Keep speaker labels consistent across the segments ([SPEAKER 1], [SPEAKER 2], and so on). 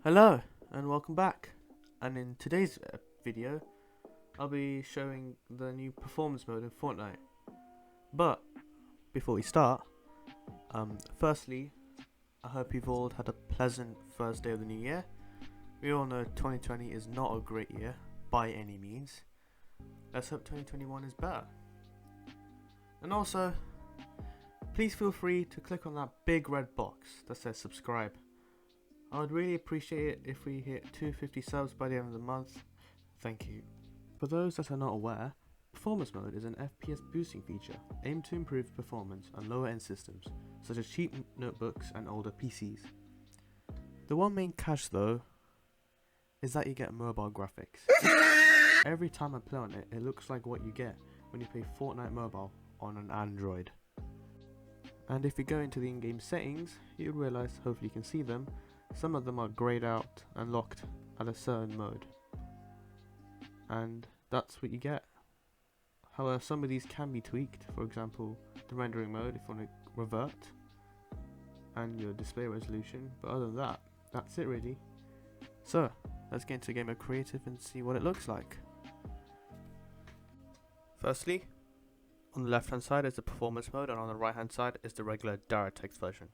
[SPEAKER 1] Hello and welcome back, and in today's video I'll be showing the new performance mode in Fortnite. But before we start, firstly I hope you've all had a pleasant first day of the new year. We all know 2020 is not a great year by any means. Let's hope 2021 is better. And also, please feel free to click on that big red box that says subscribe. I would really appreciate it if we hit 250 subs by the end of the month. Thank you. For those that are not aware, Performance Mode is an FPS boosting feature aimed to improve performance on lower end systems, such as cheap notebooks and older PCs. The one main catch though, is that you get mobile graphics. Every time I play on it, it looks like what you get when you play Fortnite Mobile on an Android. And if you go into the in-game settings, you'll realise, hopefully you can see them, some of them are grayed out and locked at a certain mode. And that's what you get. However, some of these can be tweaked. For example, the rendering mode if you want to revert, and your display resolution. But other than that, that's it really. So, let's get into Game of Creative and see what it looks like. Firstly, on the left hand side is the performance mode, and on the right hand side is the regular DirectX version.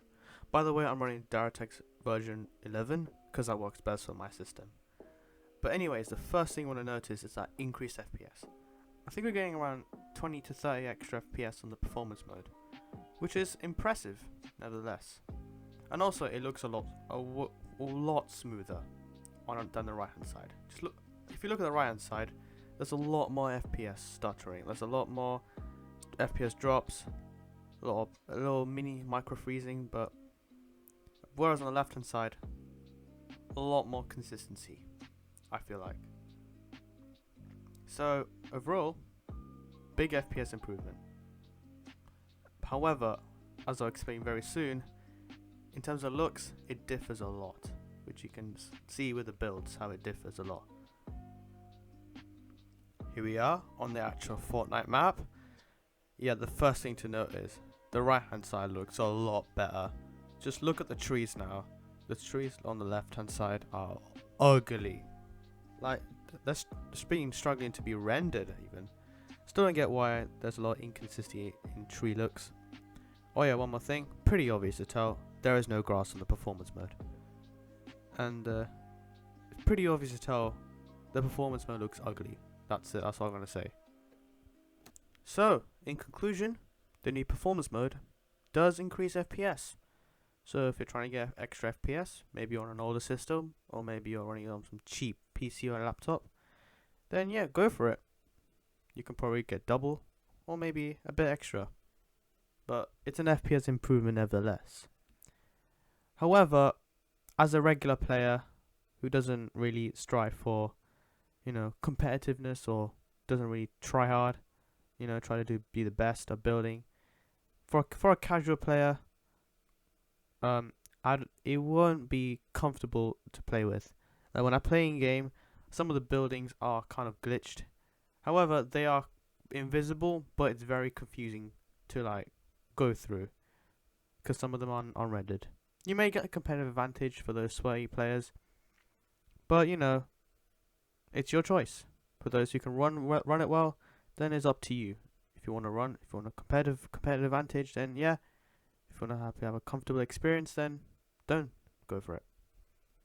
[SPEAKER 1] By the way, I'm running DirectX version 11 because that works best on my system. But anyways, the first thing you want to notice is that increased FPS. I think we're getting around 20 to 30 extra FPS on the performance mode, which is impressive nevertheless. And also it looks a lot smoother than the right hand side. If you look at the right hand side, there's a lot more FPS stuttering. There's a lot more FPS drops, a little mini micro freezing, but whereas on the left hand side, a lot more consistency, I feel like. So overall, big FPS improvement. However, as I'll explain very soon, in terms of looks, it differs a lot, which you can see with the builds how it differs a lot. Here we are on the actual Fortnite map. Yeah, the first thing to note is the right hand side looks a lot better. Just look at the trees now. The trees on the left hand side are ugly. Like, they're struggling to be rendered even. Still don't get why there's a lot of inconsistency in tree looks. Oh yeah, one more thing. Pretty obvious to tell, there is no grass on the performance mode. And it's pretty obvious to tell the performance mode looks ugly. That's it, that's all I'm going to say. So, in conclusion, the new performance mode does increase FPS. So if you're trying to get extra FPS, maybe on an older system, or maybe you're running on some cheap PC or a laptop, then yeah, go for it. You can probably get double, or maybe a bit extra. But it's an FPS improvement nevertheless. However, as a regular player who doesn't really strive for, competitiveness, or doesn't really try hard, try to be the best at building, for a casual player, it won't be comfortable to play with. Like when I play in game, some of the buildings are kind of glitched. However, they are invisible, but it's very confusing to go through because some of them are unrendered. You may get a competitive advantage for those sweaty players, but it's your choice. For those who can run it well, then it's up to you. If you want to run, if you want a competitive advantage, then yeah. If you want to have a comfortable experience, then don't go for it.